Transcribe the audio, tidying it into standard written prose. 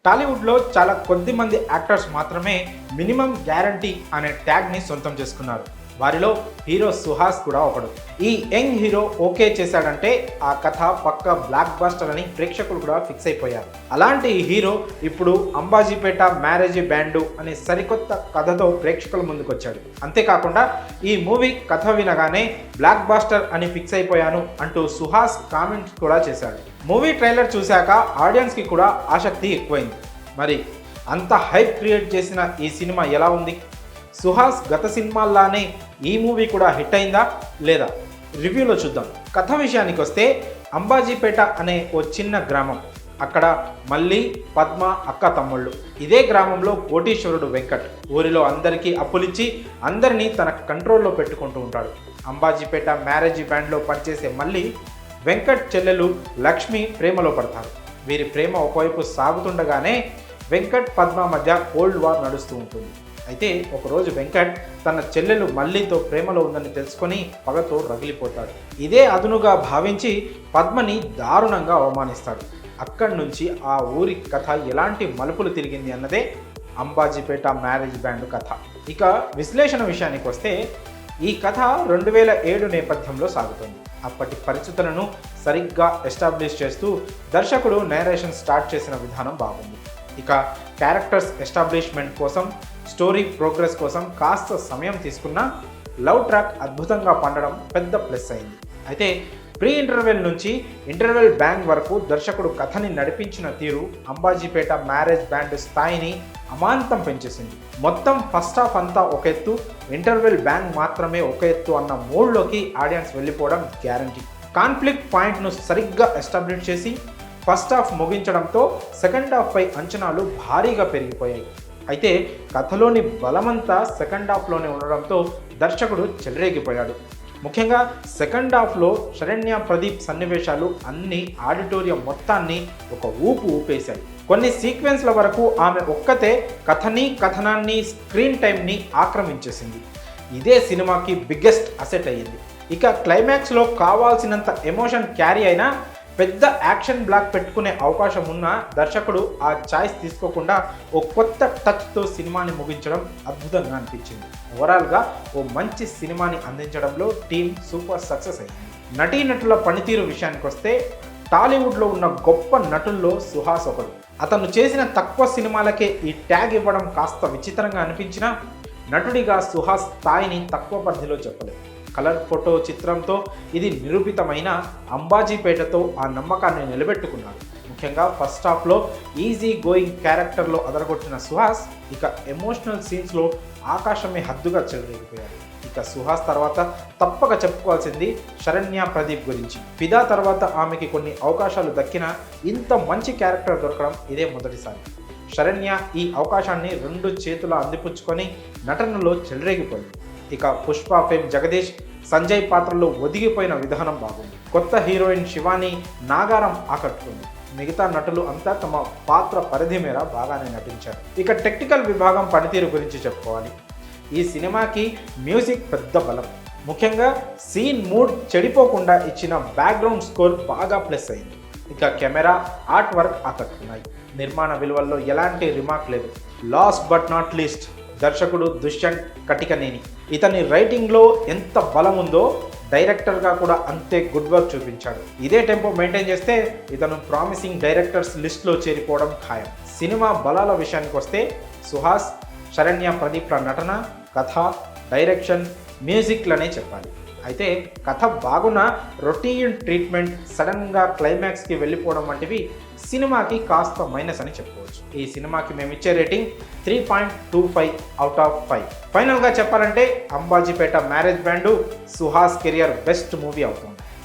టాలీవుడ్లో చాలా కొద్ది మంది యాక్టర్స్ మాత్రమే మినిమం గ్యారంటీ అనే ట్యాగ్ని సొంతం చేసుకున్నారు. వారిలో హీరో సుహాస్ కూడా ఒకడు. ఈ యంగ్ హీరో ఓకే చేశాడంటే ఆ కథ పక్క బ్లాక్ బస్టర్ అని ప్రేక్షకులు కూడా ఫిక్స్ అయిపోయారు. అలాంటి ఈ హీరో ఇప్పుడు అంబాజీపేట మ్యారేజ్ బ్యాండు అనే సరికొత్త కథతో ప్రేక్షకుల ముందుకొచ్చాడు. అంతేకాకుండా ఈ మూవీ కథ వినగానే బ్లాక్ బస్టర్ అని ఫిక్స్ అయిపోయాను అంటూ సుహాస్ కామెంట్స్ కూడా చేశాడు. మూవీ ట్రైలర్ చూశాక ఆడియన్స్కి కూడా ఆసక్తి ఎక్కువైంది. మరి అంత హైప్ క్రియేట్ చేసిన ఈ సినిమా ఎలా ఉంది? సుహాస్ గత సినిమాల్లానే ఈ మూవీ కూడా హిట్ అయిందా లేదా రివ్యూలో చూద్దాం. కథ విషయానికి వస్తే అంబాజీపేట అనే ఓ చిన్న గ్రామం. అక్కడ మళ్ళీ పద్మ అక్క తమ్ముళ్ళు. ఇదే గ్రామంలో కోటీశ్వరుడు వెంకట్ ఊరిలో అందరికీ అప్పులిచ్చి అందరినీ తన కంట్రోల్లో పెట్టుకుంటూ ఉంటాడు. అంబాజీపేట మ్యారేజ్ బ్యాండ్లో పనిచేసే మళ్ళీ వెంకట్ చెల్లెలు లక్ష్మి ప్రేమలో పడతారు. వీరి ప్రేమ ఒకవైపు సాగుతుండగానే వెంకట్ పద్మ మధ్య కోల్డ్ వార్ నడుస్తూ ఉంటుంది. అయితే ఒకరోజు వెంకట్ తన చెల్లెలు మల్లితో ప్రేమలో ఉందని తెలుసుకొని పగతో రగిలిపోతాడు. ఇదే అదునుగా భావించి పద్మని దారుణంగా అవమానిస్తాడు. అక్కడి నుంచి ఆ ఊరి కథ ఎలాంటి మలుపులు తిరిగింది అన్నదే అంబాజీపేట మ్యారేజ్ బ్యాండ్ కథ. ఇక విశ్లేషణ విషయానికి వస్తే ఈ కథ 2007 నేపథ్యంలో సాగుతుంది. అప్పటి పరిస్థితులను సరిగ్గా ఎస్టాబ్లిష్ చేస్తూ దర్శకుడు నేరేషన్ స్టార్ట్ చేసిన విధానం బాగుంది. ఇక క్యారెక్టర్స్ ఎస్టాబ్లిష్మెంట్ కోసం స్టోరీ ప్రోగ్రెస్ కోసం కాస్త సమయం తీసుకున్న లవ్ ట్రాక్ అద్భుతంగా పండడం పెద్ద ప్లస్ అయింది. అయితే ప్రీ ఇంటర్వెల్ నుంచి ఇంటర్వెల్ బ్యాంగ్ వరకు దర్శకుడు కథని నడిపించిన తీరు అంబాజీపేట మ్యారేజ్ బ్యాండ్ స్థాయిని అమాంతం పెంచేసింది. మొత్తం ఫస్ట్ హాఫ్ అంతా ఒక ఎత్తు, ఇంటర్వెల్ బ్యాంగ్ మాత్రమే ఒక ఎత్తు అన్న మూడ్లోకి ఆడియన్స్ వెళ్ళిపోవడం గ్యారంటీ. కాన్ఫ్లిక్ట్ పాయింట్ను సరిగ్గా ఎస్టాబ్లిష్ చేసి ఫస్ట్ హాఫ్ ముగించడంతో సెకండ్ హాఫ్ పై అంచనాలు భారీగా పెరిగిపోయాయి. అయితే కథలోని బలమంతా సెకండ్ హాఫ్లోనే ఉండడంతో దర్శకుడు చెలరేగిపోయాడు. ముఖ్యంగా సెకండ్ హాఫ్లో శరణ్య ప్రదీప్ సన్నివేశాలు అన్ని ఆడిటోరియం మొత్తాన్ని ఒక ఊపు ఊపేశాయి. కొన్ని సీక్వెన్స్ల వరకు ఆమె ఒక్కతే కథనాన్ని స్క్రీన్ టైంని ఆక్రమించేసింది. ఇదే సినిమాకి బిగ్గెస్ట్ అసెట్ అయ్యింది. ఇక క్లైమాక్స్లో కావాల్సినంత ఎమోషన్ క్యారీ అయినా పెద్ద యాక్షన్ బ్లాక్ పెట్టుకునే అవకాశం ఉన్న దర్శకుడు ఆ ఛాయిస్ తీసుకోకుండా ఓ కొత్త టచ్తో సినిమాని ముగించడం అద్భుతంగా అనిపించింది. ఓవరాల్గా ఓ మంచి సినిమాని అందించడంలో టీం సూపర్ సక్సెస్ అయింది. నటీనటుల పనితీరు విషయానికి వస్తే టాలీవుడ్లో ఉన్న గొప్ప నటుల్లో సుహాస్ ఒకడు. అతను చేసిన తక్కువ సినిమాలకే ఈ ట్యాగ్ ఇవ్వడం కాస్త విచిత్రంగా అనిపించినా నటుడిగా సుహాస్ స్థాయిని తక్కువ పరిధిలో చెప్పలేదు. కలర్ ఫోటో చిత్రంతో ఇది నిరూపితమైన అంబాజీపేటతో ఆ నమ్మకాన్ని నిలబెట్టుకున్నాడు. ముఖ్యంగా ఫస్ట్ హాఫ్లో ఈజీ గోయింగ్ క్యారెక్టర్లో అదరగొట్టిన సుహాస్ ఇక ఎమోషనల్ సీన్స్లో ఆకాశమే హద్దుగా చెలరేగిపోయాడు. ఇక సుహాస్ తర్వాత తప్పక చెప్పుకోవాల్సింది శరణ్య ప్రదీప్ గురించి. ఫిదా తర్వాత ఆమెకి కొన్ని అవకాశాలు దక్కినా ఇంత మంచి క్యారెక్టర్ దొరకడం ఇదే మొదటిసారి. శరణ్య ఈ అవకాశాన్ని 2 చేతుల అందిపుచ్చుకొని నటనలో చెలరేగిపోయింది. ఇక పుష్ప ఫేమ్ జగదీష్ సంజయ్ పాత్రలో ఒదిగిపోయిన విధానం బాగుంది. కొత్త హీరోయిన్ శివాని నాగారం ఆకట్టుకుంది. మిగతా నటులు అంతా తమ పాత్ర పరిధి మేర బాగానే నటించారు. ఇక టెక్నికల్ విభాగం పనితీరు గురించి చెప్పుకోవాలి. ఈ సినిమాకి మ్యూజిక్ పెద్ద బలం. ముఖ్యంగా సీన్ మూడ్ చెడిపోకుండా ఇచ్చిన బ్యాక్గ్రౌండ్ స్కోర్ బాగా ప్లస్ అయింది. ఇక కెమెరా ఆర్ట్ వర్క్ ఆకట్టుకున్నాయి. నిర్మాణ విలువల్లో ఎలాంటి రిమార్క్ లేదు. లాస్ట్ బట్ నాట్ లీస్ట్ దర్శకుడు దుష్యంత్ కటికనేని. ఇతని రైటింగ్లో ఎంత బలం ఉందో డైరెక్టర్గా కూడా అంతే గుడ్ వర్క్ చూపించాడు. ఇదే టెంపో మెయింటైన్ చేస్తే ఇతను ప్రామిసింగ్ డైరెక్టర్స్ లిస్ట్లో చేరిపోవడం ఖాయం. సినిమా బలాల విషయానికి వస్తే సుహాస్, శరణ్య ప్రదీప్ల నటన, కథ, డైరెక్షన్, మ్యూజిక్లనే చెప్పాలి. అయితే కథ బాగున్న రొటీన్ ట్రీట్మెంట్, సడన్గా క్లైమాక్స్కి వెళ్ళిపోవడం వంటివి సినిమాకి కాస్త మైనస్ అని చెప్పుకోవచ్చు. ఈ సినిమాకి మేము ఇచ్చే రేటింగ్ 3.25/5. ఫైనల్గా చెప్పాలంటే Ambajipeta marriage band Suhas career best movie అవుతుంది.